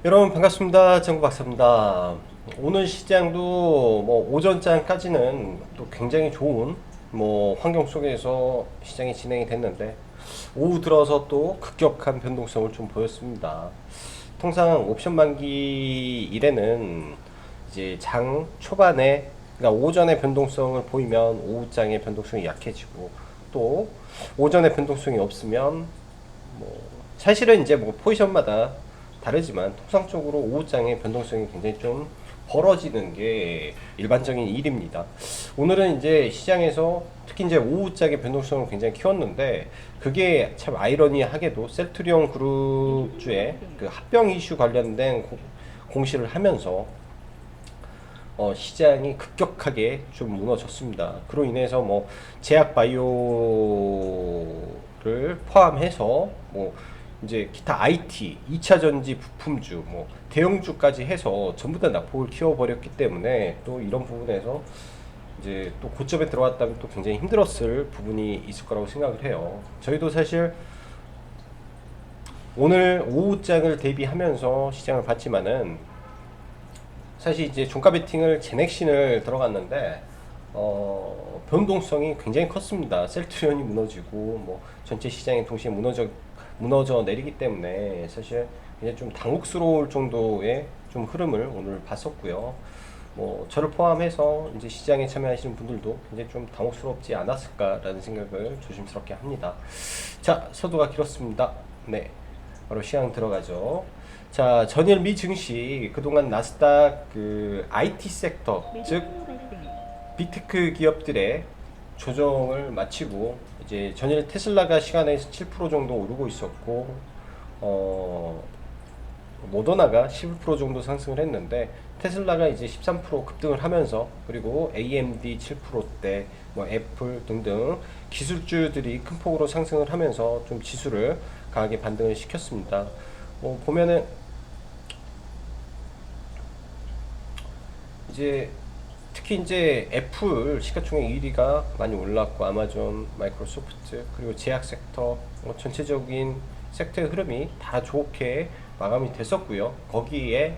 여러분 반갑습니다. 정구 박사입니다. 오늘 시장도 오전장까지는 또 굉장히 좋은 환경 속에서 시장이 진행이 됐는데 오후 들어서 또 급격한 변동성을 좀 보였습니다. 통상 옵션 만기 일에는 이제 장 초반에, 그러니까 오전에 변동성을 보이면 오후장의 변동성이 약해지고, 또 오전에 변동성이 없으면 사실은 이제 포지션마다 다르지만 통상적으로 오후장의 변동성이 굉장히 좀 벌어지는 게 일반적인 일입니다. 오늘은 이제 시장에서 특히 이제 오후장의 변동성을 굉장히 키웠는데, 그게 참 아이러니하게도 셀트리온 그룹주의 그 합병 이슈 관련된 공시를 하면서 시장이 급격하게 좀 무너졌습니다. 그로 인해서 제약 바이오를 포함해서 이제 기타 IT, 2차 전지 부품주, 대형주까지 해서 전부 다 낙폭을 키워버렸기 때문에, 또 이런 부분에서 이제 또 고점에 들어왔다면 또 굉장히 힘들었을 부분이 있을 거라고 생각을 해요. 저희도 사실 오늘 오후장을 대비하면서 시장을 봤지만은, 사실 이제 종가 베팅을 제넥신을 들어갔는데 변동성이 굉장히 컸습니다. 셀트리온이 무너지고 전체 시장이 동시에 무너져 내리기 때문에 사실 굉장히 좀 당혹스러울 정도의 좀 흐름을 오늘 봤었고요. 저를 포함해서 이제 시장에 참여하시는 분들도 굉장히 좀 당혹스럽지 않았을까라는 생각을 조심스럽게 합니다. 자, 서두가 길었습니다. 네, 바로 시장 들어가죠. 자, 전일 미 증시 그동안 나스닥 그 IT 섹터, 즉 빅테크 기업들의 조정을 마치고, 이제 전일 테슬라가 시간에서 7% 정도 오르고 있었고, 어, 모더나가 11% 정도 상승을 했는데, 테슬라가 이제 13% 급등을 하면서, 그리고 AMD 7%대, 애플 등등 기술주들이 큰 폭으로 상승을 하면서 좀 지수를 강하게 반등을 시켰습니다. 보면은 이제 특히 이제 애플 시가총액 1위가 많이 올랐고, 아마존, 마이크로소프트, 그리고 제약 섹터, 전체적인 섹터의 흐름이 다 좋게 마감이 됐었고요. 거기에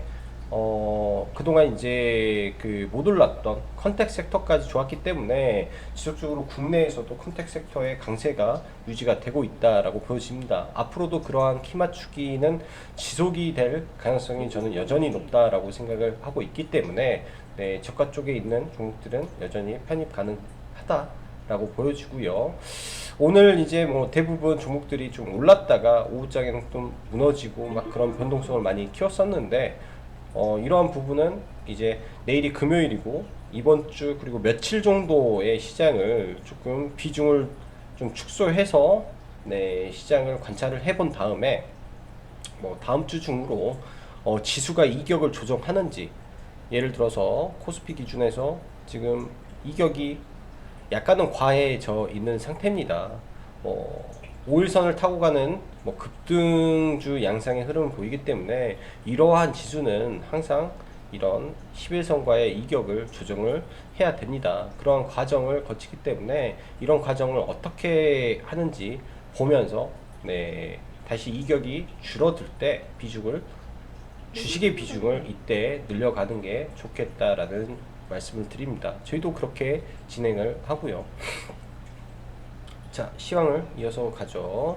그동안 이제 그 못 올랐던 컨택 섹터까지 좋았기 때문에 지속적으로 국내에서도 컨택 섹터의 강세가 유지가 되고 있다라고 보여집니다. 앞으로도 그러한 키 맞추기는 지속이 될 가능성이 저는 여전히 높다라고 생각을 하고 있기 때문에, 네, 저가 쪽에 있는 종목들은 여전히 편입 가능하다라고 보여지고요. 오늘 이제 대부분 종목들이 좀 올랐다가 오후장에는 좀 무너지고 막 그런 변동성을 많이 키웠었는데, 이러한 부분은 이제 내일이 금요일이고 이번 주 그리고 며칠 정도의 시장을 조금 비중을 좀 축소해서, 네, 시장을 관찰을 해본 다음에 다음 주 중으로 지수가 이격을 조정하는지, 예를 들어서 코스피 기준에서 지금 이격이 약간은 과해져 있는 상태입니다. 5일선을 타고 가는 급등주 양상의 흐름을 보이기 때문에, 이러한 지수는 항상 이런 11선과의 이격을 조정을 해야 됩니다. 그러한 과정을 거치기 때문에 이런 과정을 어떻게 하는지 보면서, 네, 다시 이격이 줄어들 때 주식의 비중을 이때 늘려가는 게 좋겠다라는 말씀을 드립니다. 저희도 그렇게 진행을 하고요. 자, 시황을 이어서 가죠.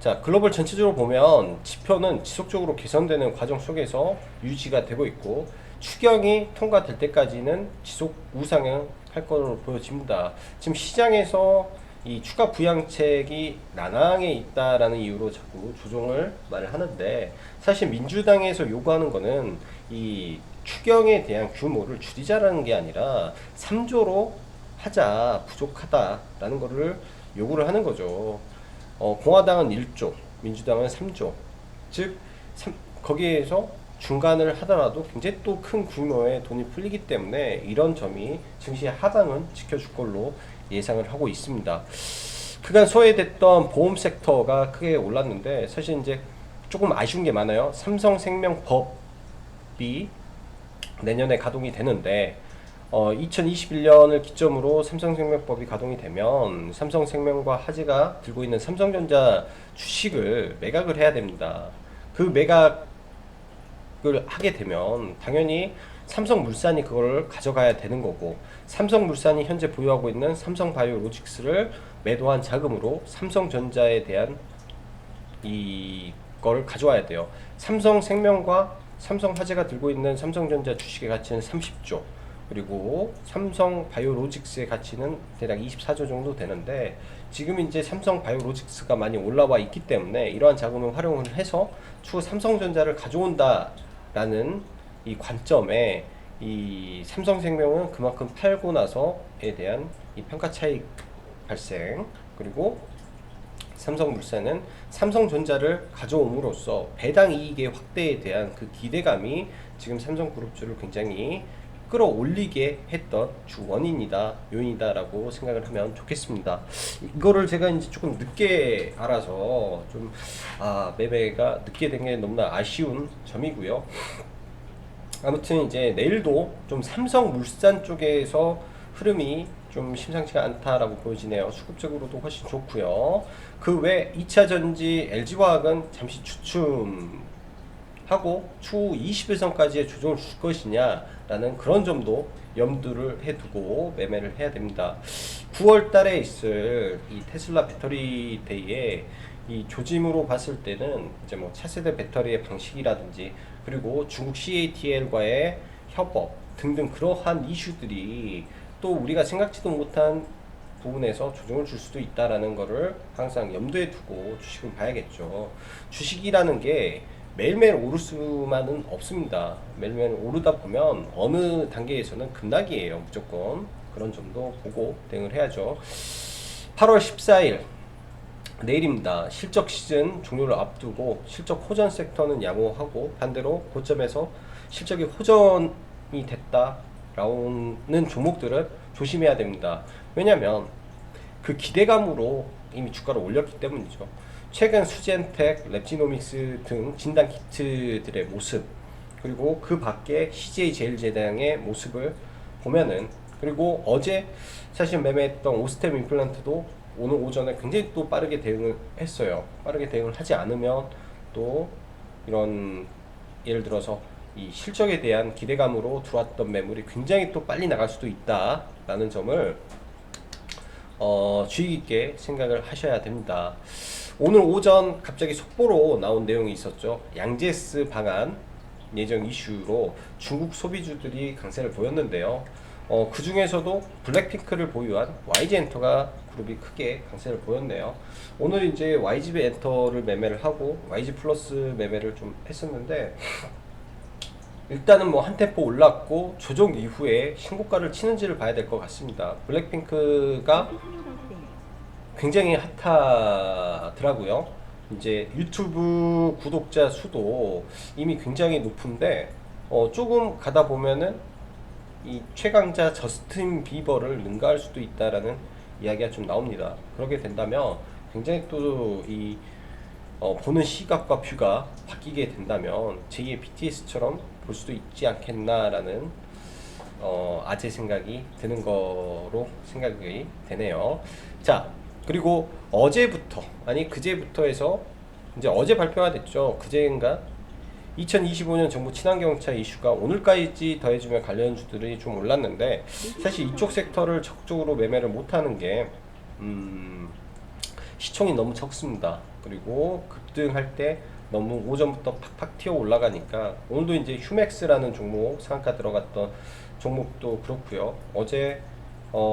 자, 글로벌 전체적으로 보면 지표는 지속적으로 개선되는 과정 속에서 유지가 되고 있고, 추경이 통과될 때까지는 지속 우상향 할 것으로 보여집니다. 지금 시장에서 이 추가 부양책이 난항에 있다라는 이유로 자꾸 조정을 말을 하는데, 사실 민주당에서 요구하는 거는 이 추경에 대한 규모를 줄이자라는 게 아니라 3조로 하자, 부족하다라는 거를 요구를 하는 거죠. 공화당은 1조, 민주당은 3조. 즉, 거기에서 중간을 하더라도 굉장히 또 큰 규모의 돈이 풀리기 때문에 이런 점이 증시의 하방은 지켜줄 걸로 예상을 하고 있습니다. 그간 소외됐던 보험 섹터가 크게 올랐는데, 사실 이제 조금 아쉬운 게 많아요. 삼성생명법이 내년에 가동이 되는데, 2021년을 기점으로 삼성생명법이 가동이 되면 삼성생명과 화재가 들고 있는 삼성전자 주식을 매각을 해야 됩니다. 그 매각 하게 되면 당연히 삼성물산이 그걸 가져가야 되는 거고, 삼성물산이 현재 보유하고 있는 삼성바이오로직스를 매도한 자금으로 삼성전자에 대한 이걸 가져와야 돼요. 삼성생명과 삼성화재가 들고 있는 삼성전자 주식의 가치는 30조, 그리고 삼성바이오로직스의 가치는 대략 24조 정도 되는데, 지금 이제 삼성바이오로직스가 많이 올라와 있기 때문에 이러한 자금을 활용을 해서 추후 삼성전자를 가져온다라는 이 관점에 이 삼성생명은 그만큼 팔고 나서에 대한 이 평가 차익 발생, 그리고 삼성물산은 삼성전자를 가져옴으로써 배당 이익의 확대에 대한 그 기대감이 지금 삼성그룹주를 굉장히 끌어올리게 했던 주 원인이다, 요인이다라고 생각을 하면 좋겠습니다. 이거를 제가 이제 조금 늦게 알아서 좀 매매가 늦게 된 게 너무나 아쉬운 점이고요. 아무튼 이제 내일도 좀 삼성물산 쪽에서 흐름이 좀 심상치가 않다라고 보여지네요. 수급적으로도 훨씬 좋고요. 그 외 2차전지 LG화학은 잠시 주춤하고 추후 21선까지의 조정을 줄 것이냐 라는 그런 점도 염두를 해두고 매매를 해야 됩니다. 9월 달에 있을 이 테슬라 배터리 데이에 이 조짐으로 봤을 때는 이제 뭐 차세대 배터리의 방식이라든지, 그리고 중국 CATL과의 협업 등등 그러한 이슈들이 또 우리가 생각지도 못한 부분에서 조정을 줄 수도 있다라는 거를 항상 염두에 두고 주식을 봐야겠죠. 주식이라는 게 매일매일 오를 수만은 없습니다. 매일매일 오르다 보면 어느 단계에서는 급락이에요. 무조건 그런 점도 보고 대응을 해야죠. 8월 14일 내일입니다. 실적 시즌 종료를 앞두고 실적 호전 섹터는 양호하고, 반대로 고점에서 실적이 호전이 됐다라는 종목들은 조심해야 됩니다. 왜냐면 그 기대감으로 이미 주가를 올렸기 때문이죠. 최근 수젠텍, 랩지노믹스 등 진단 키트들의 모습, 그리고 그 밖에 CJ제일제당의 모습을 보면은, 그리고 어제 사실 매매했던 오스템 임플란트도 오늘 오전에 굉장히 또 빠르게 대응을 했어요. 빠르게 대응을 하지 않으면 또 이런, 예를 들어서 이 실적에 대한 기대감으로 들어왔던 매물이 굉장히 또 빨리 나갈 수도 있다라는 점을 주의 깊게 생각을 하셔야 됩니다. 오늘 오전 갑자기 속보로 나온 내용이 있었죠. 양제스 방안 예정 이슈로 중국 소비주들이 강세를 보였는데요. 그 중에서도 블랙핑크를 보유한 YG엔터가 그룹이 크게 강세를 보였네요. 오늘 이제 YG엔터를 매매를 하고 YG 플러스 매매를 좀 했었는데, 일단은 뭐 한 템포 올랐고 조정 이후에 신고가를 치는지를 봐야 될 것 같습니다. 블랙핑크가 굉장히 핫하더라고요. 이제 유튜브 구독자 수도 이미 굉장히 높은데 조금 가다 보면은 이 최강자 저스틴 비버를 능가할 수도 있다라는 이야기가 좀 나옵니다. 그렇게 된다면 굉장히 또 이 보는 시각과 뷰가 바뀌게 된다면 제2의 BTS처럼 볼 수도 있지 않겠나라는 아재 생각이 드는 거로 생각이 되네요. 자, 그리고 어제부터, 아니 그제부터 해서, 이제 어제 발표가 됐죠. 그제인가? 2025년 정부 친환경차 이슈가 오늘까지 더해지면 관련주들이 좀 올랐는데, 사실 이쪽 섹터를 적극적으로 매매를 못하는 게 시총이 너무 적습니다. 그리고 급등할 때 너무 오전부터 팍팍 튀어 올라가니까, 오늘도 이제 휴맥스라는 종목 상한가 들어갔던 종목도 그렇고요. 어제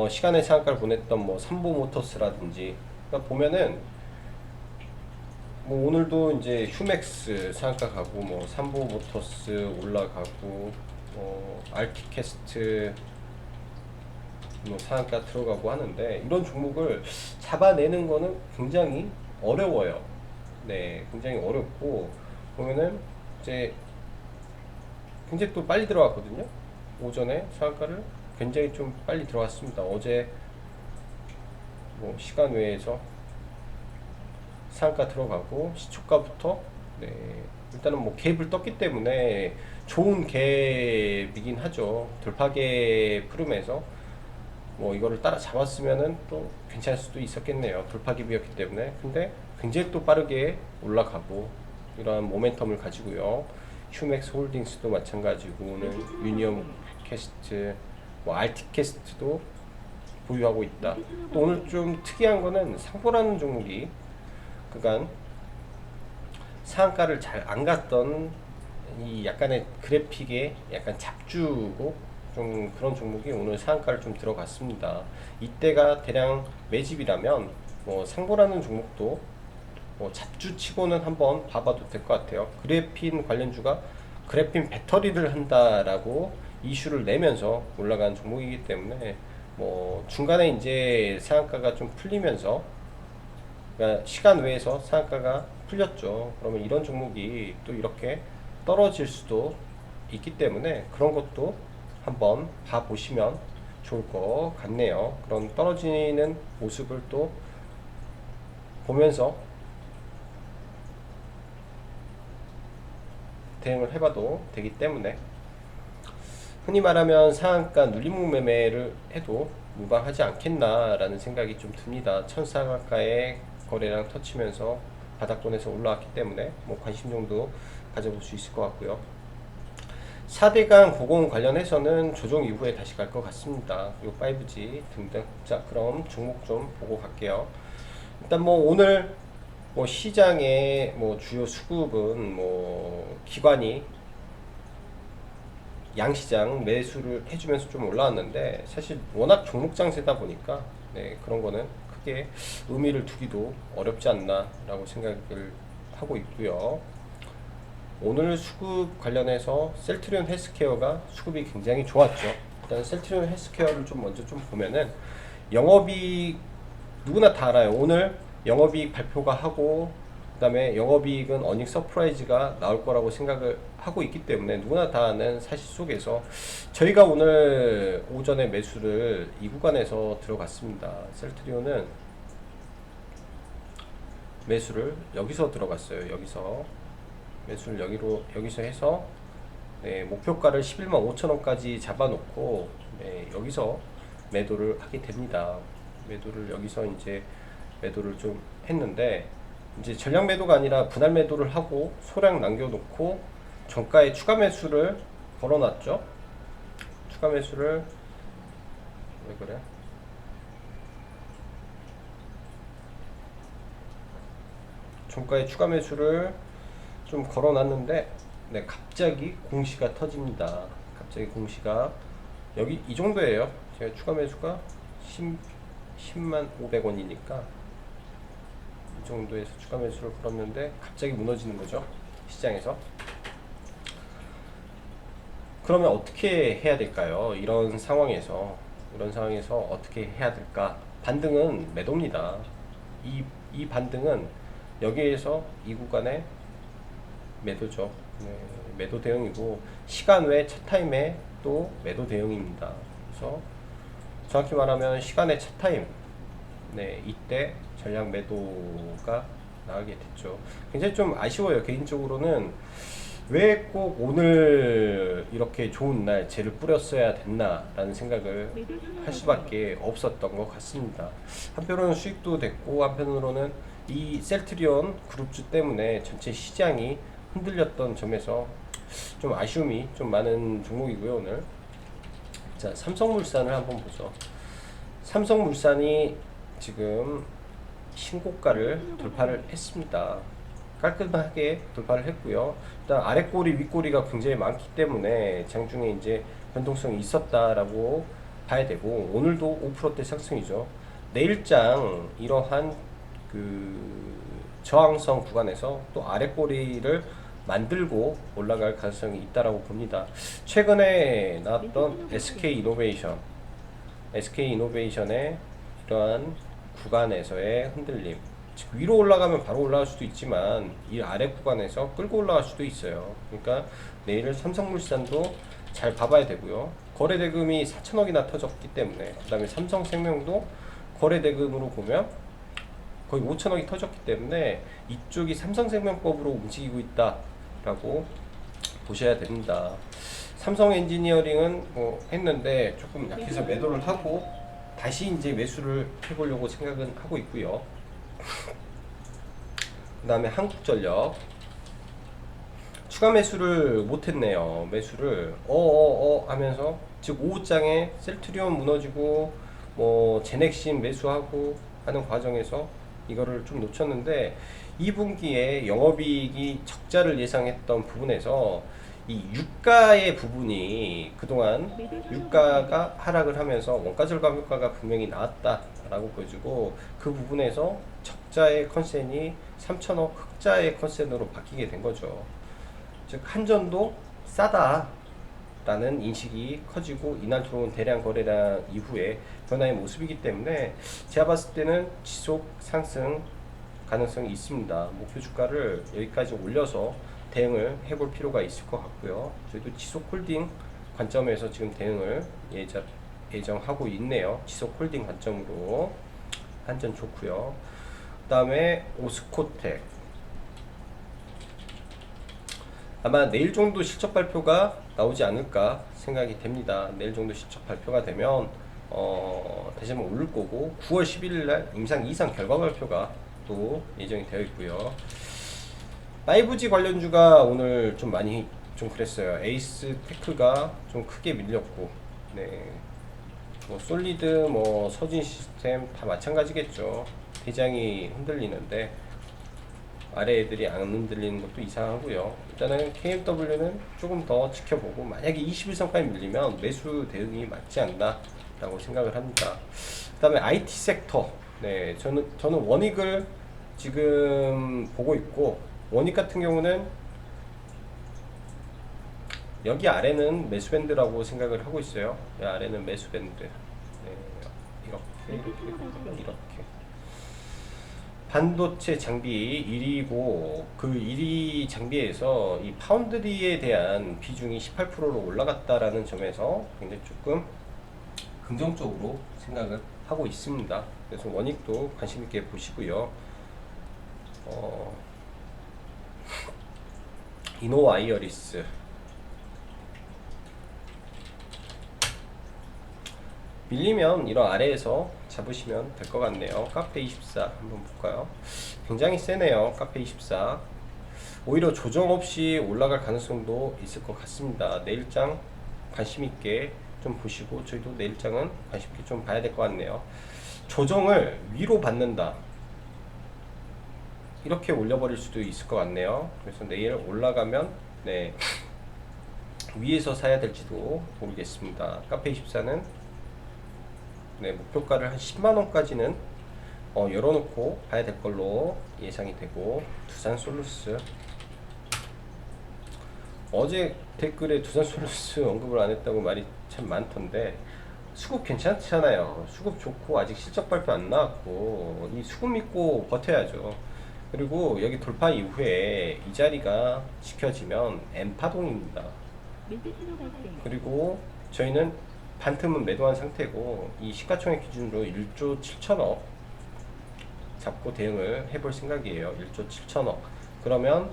시간의 상한가를 보냈던 뭐 삼보모터스라든지, 그러니까 보면은 뭐 오늘도 이제 휴맥스 상한가 가고, 뭐 삼보모터스 올라가고, 알티캐스트 뭐 상한가 들어가고 하는데, 이런 종목을 잡아내는 거는 굉장히 어려워요. 네, 굉장히 어렵고, 보면은 이제 굉장히 또 빨리 들어갔거든요. 오전에 상한가를 굉장히 좀 빨리 들어갔습니다. 어제 뭐 시간 외에서 상한가 들어가고 시초가부터, 네, 일단은 뭐 갭을 떴기 때문에 좋은 갭이긴 하죠. 돌파갭 흐름에서 뭐 이거를 따라 잡았으면은 또 괜찮을 수도 있었겠네요. 돌파갭이었기 때문에. 근데 굉장히 또 빠르게 올라가고 이러한 모멘텀을 가지고요. 휴맥스 홀딩스도 마찬가지고 오늘 유니온 캐스트, 뭐 알티캐스트도 보유하고 있다. 또 오늘 좀 특이한 거는 상보라는 종목이 그간 상한가를 잘 안 갔던 이 약간의 그래픽에 약간 잡주고 좀 그런 종목이 오늘 상한가를 좀 들어갔습니다. 이때가 대량 매집이라면 뭐 상보라는 종목도 뭐 잡주치고는 한번 봐봐도 될 것 같아요. 그래핀 관련주가 그래핀 배터리를 한다라고 이슈를 내면서 올라간 종목이기 때문에 뭐 중간에 이제 상한가가 좀 풀리면서 그러니까 시간 외에서 상한가가 풀렸죠. 그러면 이런 종목이 또 이렇게 떨어질 수도 있기 때문에 그런 것도 한번 봐보시면 좋을 것 같네요. 그런 떨어지는 모습을 또 보면서 대응을 해봐도 되기 때문에 흔히 말하면 상한가 눌림목 매매를 해도 무방하지 않겠나라는 생각이 좀 듭니다. 천상한가의 거래량 터치면서 바닥권에서 올라왔기 때문에 뭐 관심 정도 가져볼 수 있을 것 같고요. 4대강 고공 관련해서는 조정 이후에 다시 갈 것 같습니다. 그리고 5G 등등. 자, 그럼 종목 좀 보고 갈게요. 일단 뭐 오늘 뭐 시장의 뭐 주요 수급은 뭐 기관이 양시장 매수를 해주면서 좀 올라왔는데 사실 워낙 종목 장세다 보니까 네, 그런 거는 크게 의미를 두기도 어렵지 않나 라고 생각을 하고 있고요. 오늘 수급 관련해서 셀트리온 헬스케어가 수급이 굉장히 좋았죠. 일단 셀트리온 헬스케어를 좀 먼저 좀 보면은 영업이익 누구나 다 알아요. 오늘 영업이익 발표가 하고 그 다음에 영업이익은 어닝 서프라이즈가 나올 거라고 생각을 하고 있기 때문에 누구나 다 아는 사실 속에서 저희가 오늘 오전에 매수를 이 구간에서 들어갔습니다. 셀트리온은 매수를 여기서 들어갔어요. 여기서 매수를 여기서 해서 네, 목표가를 11만 5천원까지 잡아놓고 네, 여기서 매도를 하게 됩니다. 매도를 여기서 이제 매도를 좀 했는데 이제 전량 매도가 아니라 분할 매도를 하고 소량 남겨놓고 정가에 추가 매수를 걸어놨죠. 추가 매수를 왜 그래? 정가에 추가 매수를 좀 걸어놨는데 네, 갑자기 공시가 터집니다. 갑자기 공시가 여기 이 정도예요. 제가 추가 매수가 10만 500원이니까 이 정도에서 추가 매수를 걸었는데 갑자기 무너지는 거죠. 시장에서. 그러면 어떻게 해야 될까요? 이런 상황에서 어떻게 해야 될까? 반등은 매도입니다. 이 반등은 여기에서 이 구간에 매도죠. 네, 매도 대응이고 시간 외 차 타임에 또 매도 대응입니다. 그래서 정확히 말하면 시간의 차 타임, 네, 이때 전량 매도가 나가게 됐죠. 굉장히 좀 아쉬워요. 개인적으로는 왜 꼭 오늘 이렇게 좋은 날 쟤를 뿌렸어야 됐나라는 생각을 할 수밖에 없었던 것 같습니다. 한편으로는 수익도 됐고 한편으로는 이 셀트리온 그룹주 때문에 전체 시장이 흔들렸던 점에서 좀 아쉬움이 좀 많은 종목이고요. 오늘 자, 삼성물산을 한번 보죠. 삼성물산이 지금 신고가를 돌파를 했습니다. 깔끔하게 돌파를 했고요. 일단 아랫꼬리 윗꼬리가 굉장히 많기 때문에 장중에 이제 변동성이 있었다라고 봐야 되고 오늘도 5%대 상승이죠. 내일장 이러한 그 저항성 구간에서 또 아랫꼬리를 만들고 올라갈 가능성이 있다라고 봅니다. 최근에 나왔던 SK이노베이션의 이러한 구간에서의 흔들림, 즉 위로 올라가면 바로 올라갈 수도 있지만 이 아래 구간에서 끌고 올라갈 수도 있어요. 그러니까 내일 삼성물산도 잘 봐봐야 되고요. 거래대금이 4천억이나 터졌기 때문에 그 다음에 삼성생명도 거래대금으로 보면 거의 5천억이 터졌기 때문에 이쪽이 삼성생명법으로 움직이고 있다라고 보셔야 됩니다. 삼성 엔지니어링은 뭐 했는데 조금 약해서 매도를 하고 다시 이제 매수를 해보려고 생각은 하고 있고요. 그 다음에 한국전력 추가 매수를 못했네요. 매수를 하면서 즉 5장에 셀트리온 무너지고 뭐 제넥신 매수하고 하는 과정에서 이거를 좀 놓쳤는데 2분기에 영업이익이 적자를 예상했던 부분에서 이 유가의 부분이 그동안 유가가 하락을 하면서 원가 절감 효과가 분명히 나왔다라고 보여주고 그 부분에서 적자의 컨센이 3천억 흑자의 컨센으로 바뀌게 된 거죠. 즉 한전도 싸다 라는 인식이 커지고 이날 들어온 대량 거래량 이후에 변화의 모습이기 때문에 제가 봤을 때는 지속 상승 가능성이 있습니다. 목표 주가를 여기까지 올려서 대응을 해볼 필요가 있을 것 같고요. 저희도 지속 홀딩 관점에서 지금 대응을 예정하고 있네요. 지속 홀딩 관점으로 한전 좋고요. 그 다음에 오스코텍 아마 내일 정도 실적 발표가 나오지 않을까 생각이 됩니다. 내일 정도 실적 발표가 되면 다시 한번 오를 거고 9월 11일 날 임상 이상 결과 발표가 또 예정이 되어 있고요. 5G 관련주가 오늘 좀 많이 좀 그랬어요. 에이스 테크가 좀 크게 밀렸고, 네, 뭐 솔리드, 뭐 서진 시스템 다 마찬가지겠죠. 대장이 흔들리는데 아래 애들이 안 흔들리는 것도 이상하고요. 일단은 KMW는 조금 더 지켜보고 만약에 21선까지 밀리면 매수 대응이 맞지 않나 라고 생각을 합니다. 그 다음에 IT 섹터, 네, 저는 원익을 지금 보고 있고 원익 같은 경우는 여기 아래는 매수밴드라고 생각을 하고 있어요. 이 아래는 매수밴드. 네, 이렇게 반도체 장비 1위고 그 1위 장비에서 이 파운드리에 대한 비중이 18%로 올라갔다라는 점에서 굉장히 조금 긍정적으로 생각을 하고 있습니다. 그래서 원익도 관심 있게 보시고요. 이노와이어리스 밀리면 이런 아래에서 잡으시면 될 것 같네요. 카페24 한번 볼까요? 굉장히 세네요. 카페24 오히려 조정 없이 올라갈 가능성도 있을 것 같습니다. 내일장 관심 있게 좀 보시고 저희도 내일장은 관심 있게 좀 봐야 될 것 같네요. 조정을 위로 받는다 이렇게 올려버릴 수도 있을 것 같네요. 그래서 내일 올라가면 네 위에서 사야 될지도 모르겠습니다. 카페24는 네, 목표가를 한 10만원까지는 열어놓고 봐야 될 걸로 예상이 되고 두산솔루스 어제 댓글에 두산솔루스 언급을 안 했다고 말이 참 많던데 수급 괜찮잖아요. 수급 좋고 아직 실적 발표 안 나왔고 이 수급 믿고 버텨야죠. 그리고 여기 돌파 이후에 이 자리가 지켜지면 M파동입니다. 그리고 저희는 반틈은 매도한 상태고 이 시가총액 기준으로 1조 7천억 잡고 대응을 해볼 생각이에요. 1조 7천억 그러면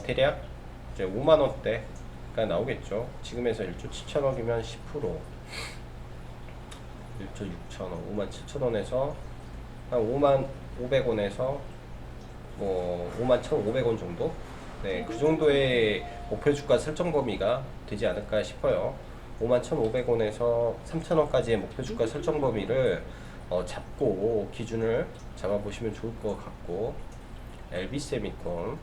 대략 이제 5만원대가 나오겠죠. 지금에서 1조 7천억이면 10% 1조 6천억 5만 7천원에서 한 5만 500원에서 뭐 5만 1,500원 정도 네, 그 정도의 목표 주가 설정 범위가 되지 않을까 싶어요. 51,500원에서 3,000원까지의 목표 주가 설정 범위를 잡고 기준을 잡아보시면 좋을 것 같고 LB세미콘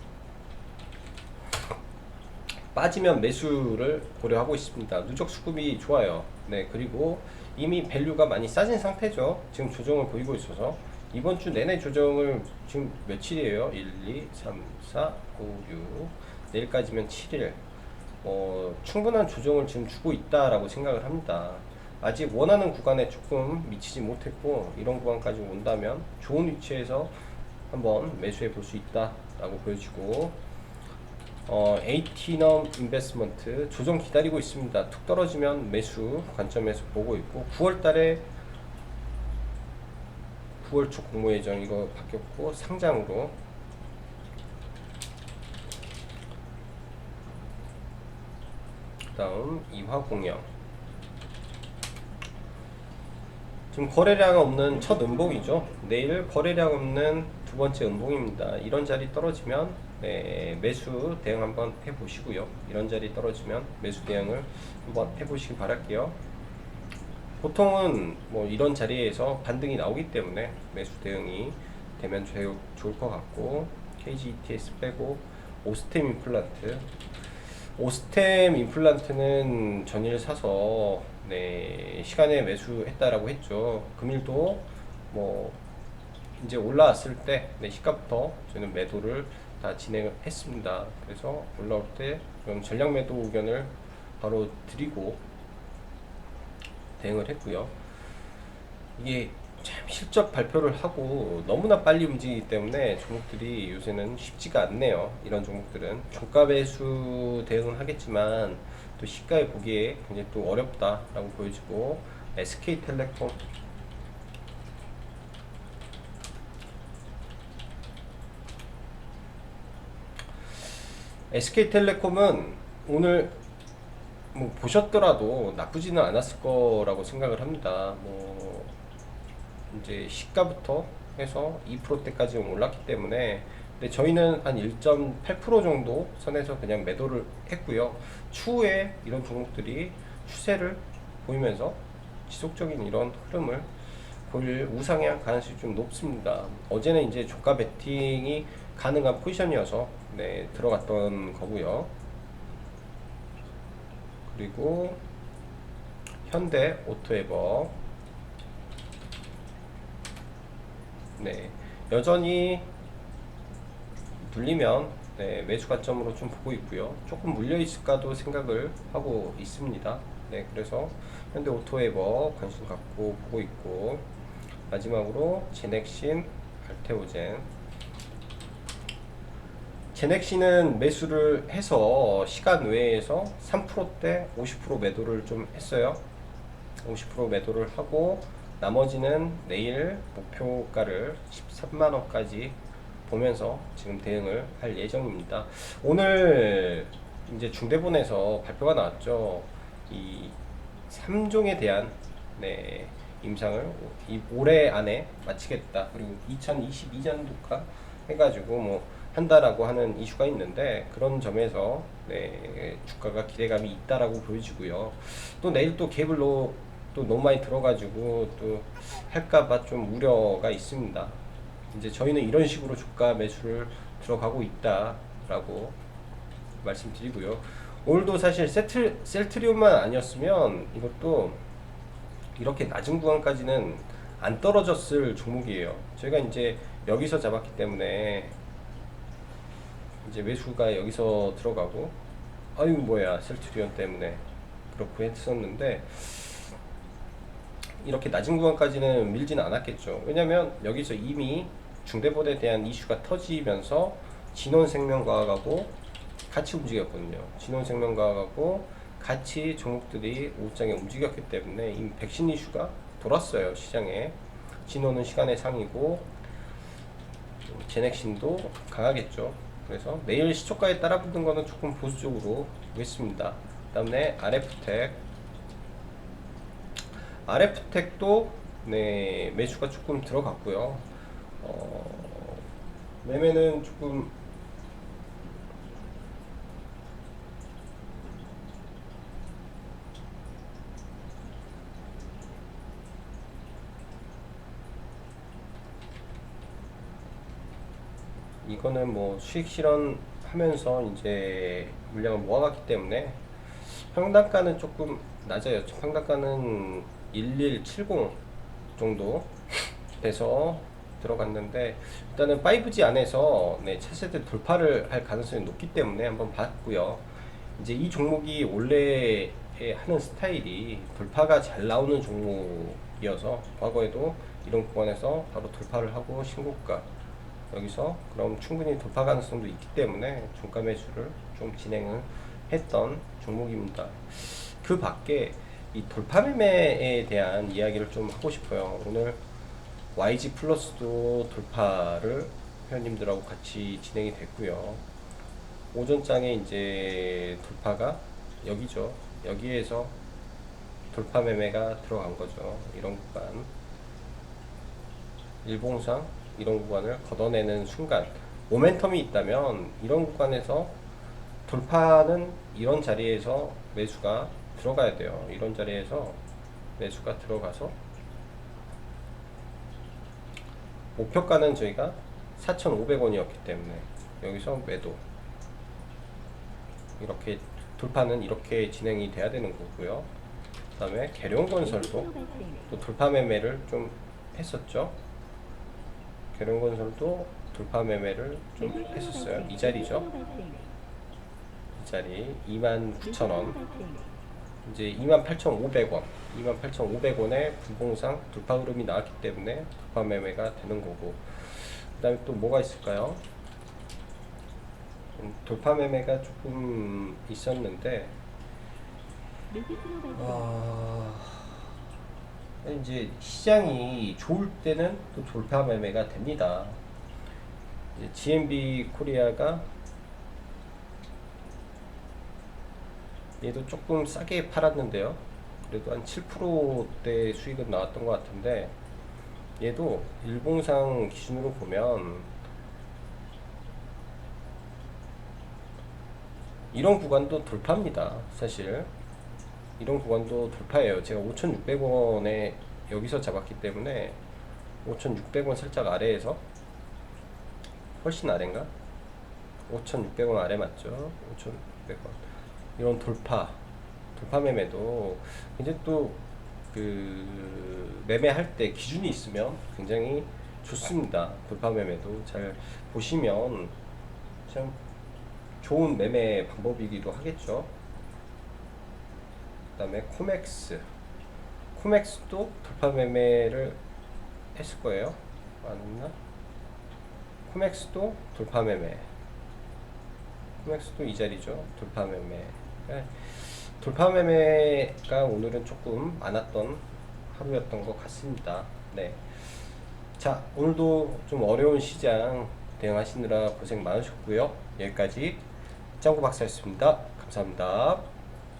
빠지면 매수를 고려하고 있습니다. 누적 수급이 좋아요. 네, 그리고 이미 밸류가 많이 싸진 상태죠. 지금 조정을 보이고 있어서 이번 주 내내 조정을 지금 며칠이에요? 1, 2, 3, 4, 5, 6 내일까지면 7일 충분한 조정을 지금 주고 있다라고 생각을 합니다. 아직 원하는 구간에 조금 미치지 못했고 이런 구간까지 온다면 좋은 위치에서 한번 매수해 볼 수 있다라고 보여지고 에이티넘 인베스먼트 조정 기다리고 있습니다. 툭 떨어지면 매수 관점에서 보고 있고 9월달에 9월 초 공모 예정 이거 바뀌었고 상장으로 다음 이화공영 지금 거래량 없는 첫 음봉이죠. 내일 거래량 없는 두 번째 음봉입니다. 이런 자리 떨어지면 네, 매수 대응 한번 해보시고요. 이런 자리 떨어지면 매수 대응을 한번 해보시기 바랄게요. 보통은 뭐 이런 자리에서 반등이 나오기 때문에 매수 대응이 되면 좋을 것 같고, KGETS 빼고 오스템 임플란트, 오스템 임플란트는 전일 사서 네, 시간에 매수했다라고 했죠. 금일도 뭐 이제 올라왔을 때 네, 시가부터 저는 매도를 다 진행을 했습니다. 그래서 올라올 때 그럼 전량 매도 의견을 바로 드리고 대응을 했고요. 이게 참 실적 발표를 하고 너무나 빨리 움직이기 때문에 종목들이 요새는 쉽지가 않네요. 이런 종목들은 종가 매수 대응은 하겠지만 또 시가에 보기에 굉장히 또 어렵다라고 보여지고, SK텔레콤 SK텔레콤은 오늘 뭐 보셨더라도 나쁘지는 않았을 거라고 생각을 합니다. 뭐 이제 시가부터 해서 2%대까지 올랐기 때문에, 근데 저희는 한 1.8% 정도 선에서 그냥 매도를 했고요. 추후에 이런 종목들이 추세를 보이면서 지속적인 이런 흐름을 보일 우상향 가능성이 좀 높습니다. 어제는 이제 종가 베팅이 가능한 포지션이어서 네, 들어갔던 거고요. 그리고 현대 오토에버, 네, 여전히 눌리면 네, 매수 관점으로 좀 보고 있고요. 조금 물려 있을까도 생각을 하고 있습니다. 네, 그래서 현대 오토에버 관심 갖고 보고 있고, 마지막으로 제넥신, 알테오젠. 제넥신은 매수를 해서 시간 외에서 3%대 50% 매도를 좀 했어요. 50% 매도를 하고 나머지는 내일 목표가를 13만원까지 보면서 지금 대응을 할 예정입니다. 오늘 이제 중대본에서 발표가 나왔죠. 이 3종에 대한 네, 임상을 올해 안에 마치겠다. 그리고 2022년도가 해가지고 뭐 한다라고 하는 이슈가 있는데, 그런 점에서 네, 주가가 기대감이 있다라고 보여지고요. 또 내일 또 갭을 또 너무 많이 들어가지고 또 할까봐 좀 우려가 있습니다. 이제 저희는 이런 식으로 주가 매수를 들어가고 있다라고 말씀드리고요. 오늘도 사실 셀트리온만 아니었으면 이것도 이렇게 낮은 구간까지는 안 떨어졌을 종목이에요. 저희가 이제 여기서 잡았기 때문에 이제 매수가 여기서 들어가고, 아유 뭐야 셀트리온 때문에 그렇고 했었는데, 이렇게 낮은 구간까지는 밀지는 않았겠죠. 왜냐면 여기서 이미 중대본에 대한 이슈가 터지면서 진원생명과학하고 같이 움직였거든요. 진원생명과학하고 같이 종목들이 오장에 움직였기 때문에 이미 백신 이슈가 돌았어요, 시장에. 진원은 시간의 상이고 제넥신도 강하겠죠. 그래서 내일 시초가에 따라 붙는 거는 조금 보수적으로 보겠습니다. 그 다음에 RF텍도 네, 매수가 조금 들어갔고요. 매매는 조금 이거는 뭐 수익 실현하면서 이제 물량을 모아갔기 때문에 평단가는 조금 낮아요. 평단가는 1170 정도 돼서 들어갔는데, 일단은 5G 안에서 네, 차세대 돌파를 할 가능성이 높기 때문에 한번 봤고요. 이제 이 종목이 원래 하는 스타일이 돌파가 잘 나오는 종목이어서 과거에도 이런 구간에서 바로 돌파를 하고 신고가 여기서 그럼 충분히 돌파 가능성도 있기 때문에 종가 매수를 좀 진행을 했던 종목입니다. 그 밖에 이 돌파 매매에 대한 이야기를 좀 하고 싶어요. 오늘 YG 플러스도 돌파를 회원님들하고 같이 진행이 됐고요. 오전장에 이제 돌파가 여기죠. 여기에서 돌파 매매가 들어간 거죠. 이런 구간, 일봉상 이런 구간을 걷어내는 순간 모멘텀이 있다면 이런 구간에서 돌파는 이런 자리에서 매수가 들어가야 돼요. 이런 자리에서 매수가 들어가서 목표가는 저희가 4,500원이었기 때문에 여기서 매도, 이렇게 돌파는 이렇게 진행이 돼야 되는 거고요. 그 다음에 계룡건설도 또 돌파 매매를 좀 했었죠. 계룡건설도 돌파 매매를 좀 했었어요. 이 자리죠. 이 자리 29,000원, 이제 28,500원, 28,500원에 분봉상 돌파 흐름이 나왔기 때문에 돌파 매매가 되는 거고, 그 다음에 또 뭐가 있을까요? 돌파 매매가 조금 있었는데, 이제 시장이 좋을 때는 또 돌파 매매가 됩니다. 이제 GMB 코리아가 얘도 조금 싸게 팔았는데요. 그래도 한 7%대 수익은 나왔던 것 같은데, 얘도 일봉상 기준으로 보면 이런 구간도 돌파입니다. 사실 이런 구간도 돌파예요. 제가 5,600원에 여기서 잡았기 때문에 5,600원 살짝 아래에서, 훨씬 아래인가? 5,600원 아래 맞죠? 5,600원 이런 돌파 매매도 이제 또 그 매매할 때 기준이 있으면 굉장히 좋습니다. 돌파 매매도 잘 보시면 참 좋은 매매 방법이기도 하겠죠. 그 다음에 코맥스도 돌파 매매를 했을 거예요. 아니나? 코맥스도 돌파 매매, 코맥스도 이 자리죠. 돌파 매매. 네. 돌파 매매가 오늘은 조금 많았던 하루였던 것 같습니다. 네. 자, 오늘도 좀 어려운 시장 대응하시느라 고생 많으셨고요. 여기까지 짱구 박사였습니다. 감사합니다.